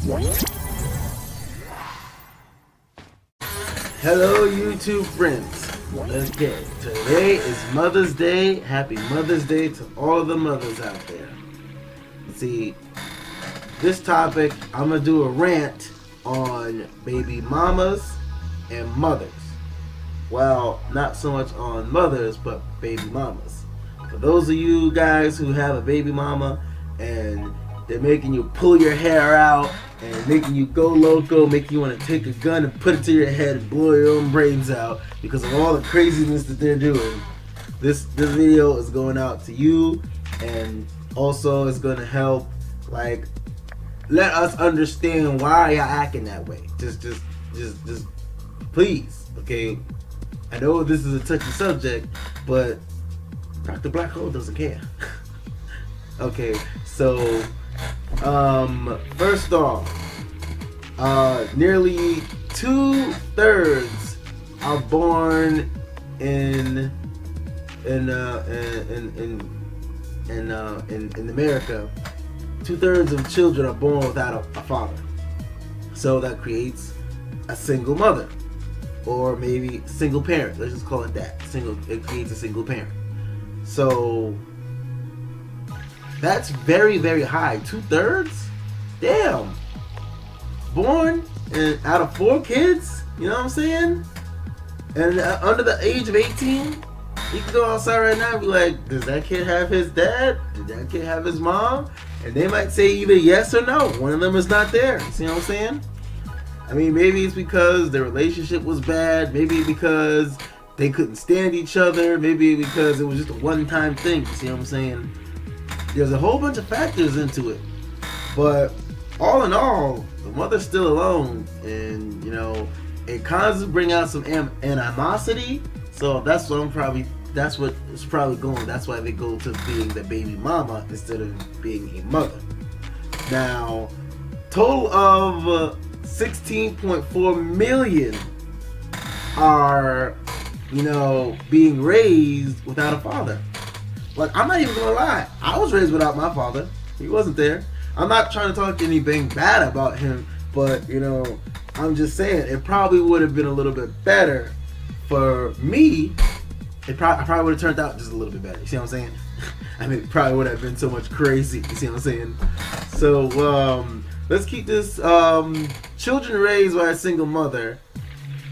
Hello YouTube friends. Okay, today is Mother's Day. Happy Mother's Day to all of the mothers out there. See, this topic, I'm going to do a rant on baby mamas and mothers. Well, not so much on mothers, but baby mamas. For those of you guys who have a baby mama and they're making you pull your hair out and making you go loco, making you want to take a gun and put it to your head and blow your own brains out because of all the craziness that they're doing, this video is going out to you, and also it's going to help let us understand why y'all acting that way. Just please, okay? I know this is a touchy subject, but Dr. Black Hole doesn't care. Okay, so first off, nearly 2/3 are born in America. 2/3 of children are born without a father. So that creates a single mother, or maybe single parent. Let's just call it that. It creates a single parent. So that's very, very high. 2/3? Damn. Born and out of 4 kids, you know what I'm saying? And under the age of 18, you can go outside right now and be like, does that kid have his dad? Did that kid have his mom? And they might say either yes or no. One of them is not there. You see what I'm saying? I mean, maybe it's because their relationship was bad. Maybe because they couldn't stand each other. Maybe because it was just a one-time thing. You see what I'm saying? There's a whole bunch of factors into it. But all in all, the mother's still alone. And, you know, it causes bring out some animosity. So that's what it's probably going. That's why they go to being the baby mama instead of being a mother. Now, total of 16.4 million are, you know, being raised without a father. Like, I'm not even gonna lie, I was raised without my father. He wasn't there. I'm not trying to talk anything bad about him, but, you know, I'm just saying it probably would have been a little bit better for me. I probably would have turned out just a little bit better. You see what I'm saying? I mean, it probably would have been so much crazy. You see what I'm saying? So, let's keep this. Children raised by a single mother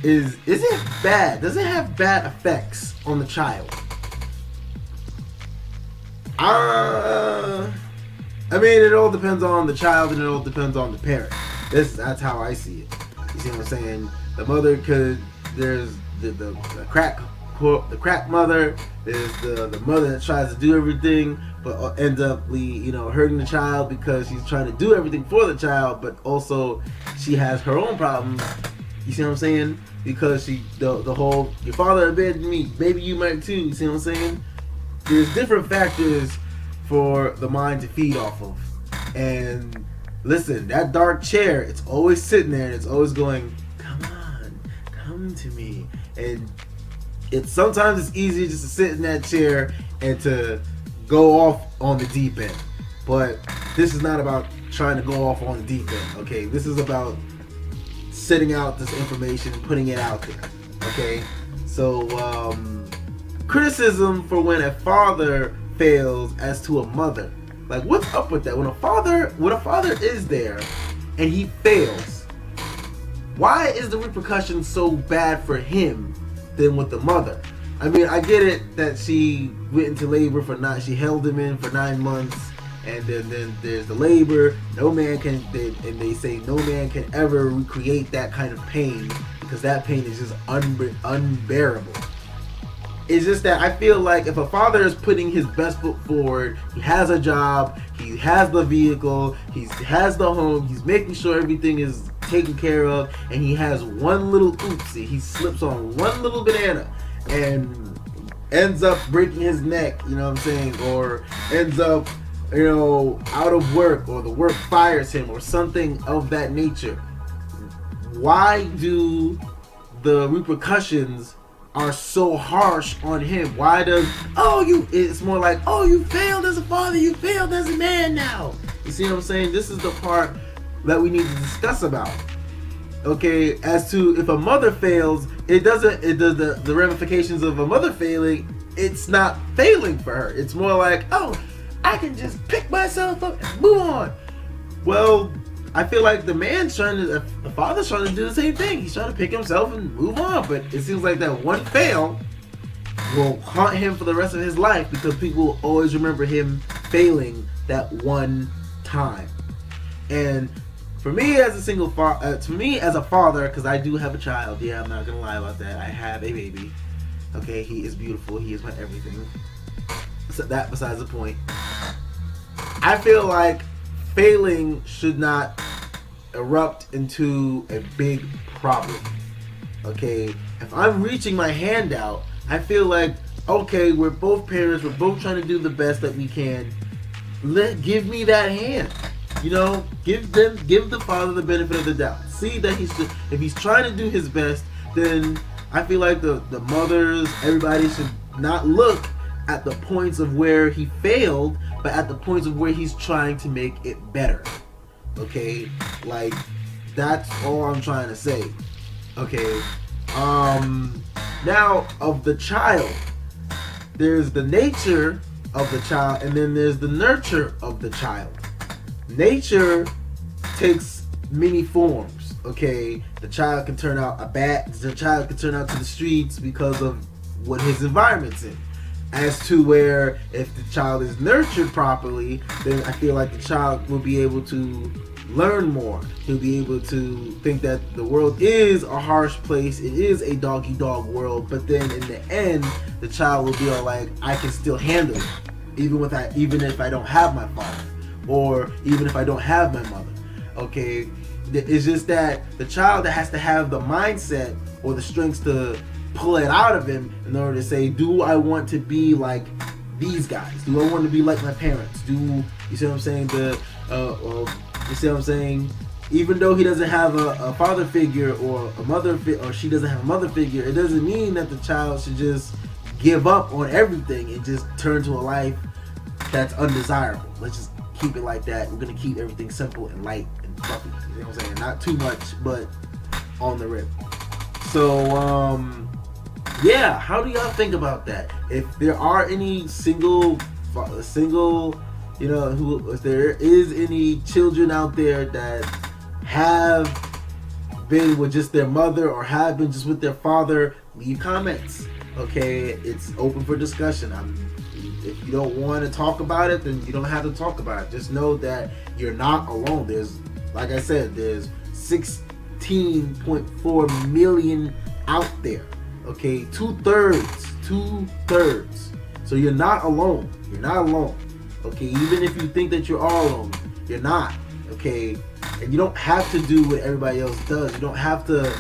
is it bad? Does it have bad effects on the child? I mean, it all depends on the child and it all depends on the parent. That's how I see it. You see what I'm saying? The mother there's the crack mother. There's the mother that tries to do everything but ends up hurting the child because she's trying to do everything for the child, but also she has her own problems. You see what I'm saying? Because the whole your father abandoned me, maybe you might too. You see what I'm saying? There's different factors for the mind to feed off of. And listen, that dark chair, it's always sitting there and it's always going, come on, come to me. And sometimes it's easier just to sit in that chair and to go off on the deep end. But this is not about trying to go off on the deep end, okay? This is about setting out this information and putting it out there, okay? So, criticism for when a father fails as to a mother. Like, what's up with that? When a father is there and he fails, why is the repercussion so bad for him than with the mother? I mean, I get it that she went into labor she held him in for 9 months, and then there's the labor. They say no man can ever recreate that kind of pain because that pain is just unbearable. It's just that I feel like if a father is putting his best foot forward, he has a job, he has the vehicle, he has the home, he's making sure everything is taken care of, and he has one little oopsie, he slips on one little banana and ends up breaking his neck, you know what I'm saying, or ends up, out of work, or the work fires him, or something of that nature. Why do the repercussions are so harsh on him? Why does it's more like, you failed as a father, you failed as a man now. You see what I'm saying? This is the part that we need to discuss about. Okay, as to if a mother fails, it does the ramifications of a mother failing, it's not failing for her. It's more like, oh, I can just pick myself up and move on. Well, I feel like the father's trying to do the same thing. He's trying to pick himself and move on, but it seems like that one fail will haunt him for the rest of his life because people will always remember him failing that one time. And for me as a father, because I do have a child, yeah, I'm not gonna lie about that. I have a baby. Okay, he is beautiful. He is my everything. So that besides the point. I feel like failing should not erupt into a big problem. Okay, if I'm reaching my hand out, I feel like, okay, we're both parents. We're both trying to do the best that we can. Give me that hand. You know, give the father the benefit of the doubt. See that if he's trying to do his best, then I feel like the mothers, everybody should not look at the points of where he failed, but at the points of where he's trying to make it better. Okay, like that's all I'm trying to say. Okay, now of the child, there's the nature of the child, and then there's the nurture of the child. Nature takes many forms. Okay, the child can turn out the child can turn out to the streets because of what his environment's in. As to where if the child is nurtured properly, then I feel like the child will be able to learn more. He'll be able to think that the world is a harsh place. It is a dog-eat-dog world. But then in the end, the child will be all like, I can still handle it, even if I don't have my father, or even if I don't have my mother. Okay, it's just that the child that has to have the mindset or the strengths to pull it out of him in order to say, do I want to be like these guys? Do I want to be like my parents? You see what I'm saying? You see what I'm saying? Even though he doesn't have a father figure or a mother or she doesn't have a mother figure, it doesn't mean that the child should just give up on everything and just turn to a life that's undesirable. Let's just keep it like that. We're gonna keep everything simple and light and fluffy. You know what I'm saying? Not too much, but on the rip. So, yeah, how do y'all think about that? If there are any single, you know, if there is any children out there that have been with just their mother or have been just with their father, leave comments. Okay, it's open for discussion. If you don't want to talk about it, then you don't have to talk about it. Just know that you're not alone. There's, like I said, there's 16.4 million out there. Okay, two-thirds. So you're not alone. You're not alone. Okay, even if you think that you're all alone, you're not. Okay, and you don't have to do what everybody else does. You don't have to,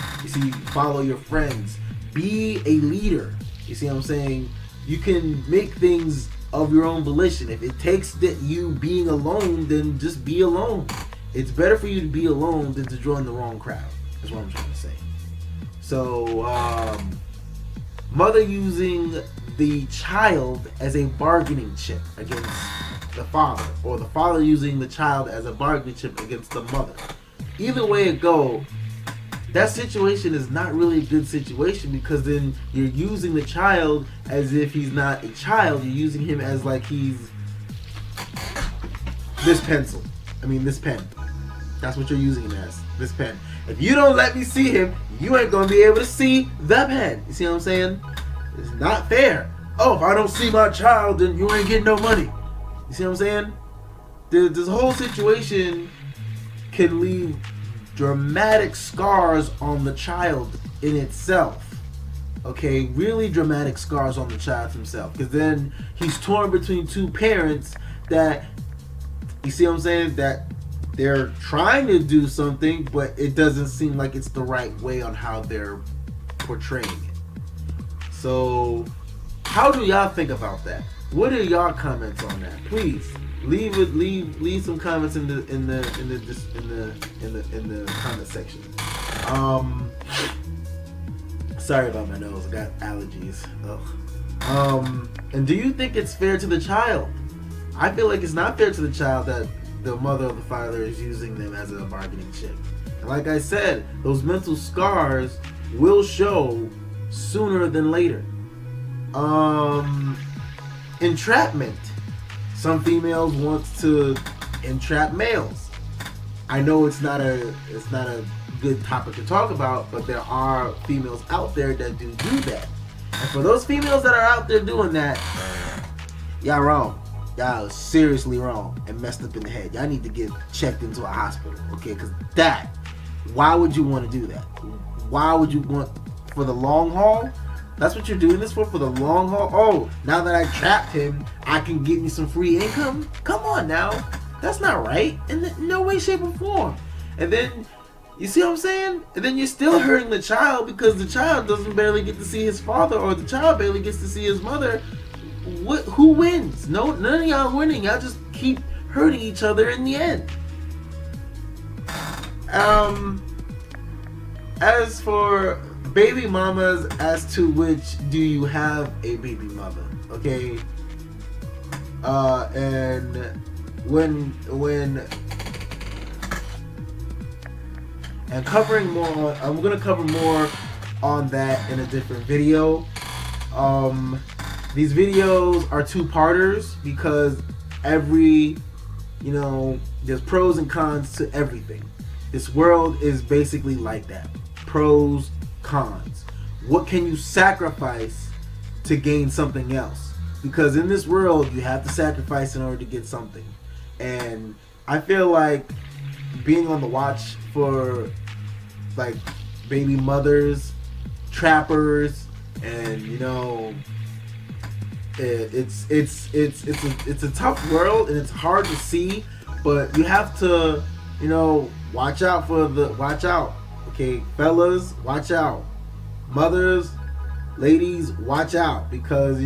follow your friends. Be a leader. You see what I'm saying? You can make things of your own volition. If it takes that you being alone, then just be alone. It's better for you to be alone than to join the wrong crowd. That's what I'm trying to say. So, mother using the child as a bargaining chip against the father, or the father using the child as a bargaining chip against the mother. Either way it go, that situation is not really a good situation, because then you're using the child as if he's not a child. You're using him as like he's this pen. That's what you're using him as, this pen. If you don't let me see him, you ain't gonna be able to see the pen. You see what I'm saying? It's not fair. Oh, if I don't see my child, then you ain't getting no money. You see what I'm saying? This whole situation can leave dramatic scars on the child in itself. Okay, really dramatic scars on the child himself, because then he's torn between two parents that, you see what I'm saying, that they're trying to do something, but it doesn't seem like it's the right way on how they're portraying it. So, how do y'all think about that? What are y'all comments on that? Please leave some comments in the comment section. Sorry about my nose. I got allergies. Ugh. And do you think it's fair to the child? I feel like it's not fair to the child that the mother or the father is using them as a bargaining chip. And like I said, those mental scars will show sooner than later. Entrapment. Some females want to entrap males. I know it's not a good topic to talk about, but there are females out there that do that. And for those females that are out there doing that, y'all wrong. Y'all are seriously wrong and messed up in the head. Y'all need to get checked into a hospital, okay? Because why would you want to do that? Why would you want, for the long haul? That's what you're doing this for the long haul? Oh, now that I trapped him, I can get me some free income? Come on now. That's not right in no way, shape, or form. And then, you see what I'm saying? And then you're still hurting the child because the child doesn't barely get to see his father, or the child barely gets to see his mother. Who wins? No, none of y'all winning. Y'all just keep hurting each other in the end. As for baby mamas, as to which do you have a baby mother? Okay. And when and covering more, I'm gonna cover more on that in a different video. These videos are two-parters because there's pros and cons to everything. This world is basically like that. Pros, cons. What can you sacrifice to gain something else? Because in this world, you have to sacrifice in order to get something. And I feel like being on the watch for like baby mothers, trappers, and it's a tough world and it's hard to see, but you have to watch out. Okay, fellas, watch out. Mothers, ladies, watch out, because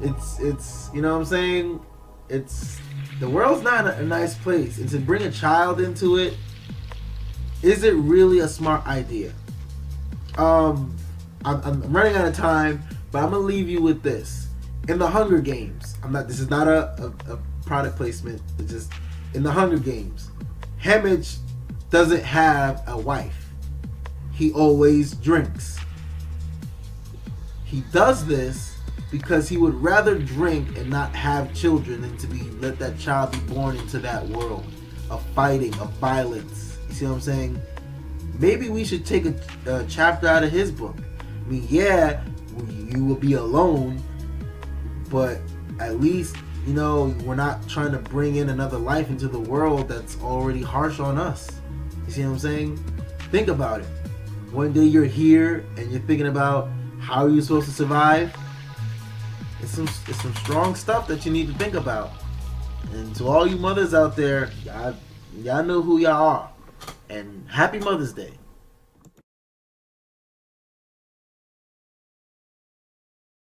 it's what I'm saying, the world's not a nice place, and to bring a child into it, is it really a smart idea? I'm running out of time, but I'm gonna leave you with this. In the Hunger Games, this is not a product placement, it's just in the Hunger Games, Hemmage doesn't have a wife. He always drinks. He does this because he would rather drink and not have children than to let that child be born into that world of fighting, of violence. You see what I'm saying? Maybe we should take a chapter out of his book. I mean, yeah, you will be alone, but at least, we're not trying to bring in another life into the world that's already harsh on us. You see what I'm saying? Think about it. One day you're here and you're thinking about how you're supposed to survive. It's some strong stuff that you need to think about. And to all you mothers out there, y'all know who y'all are. And happy Mother's Day.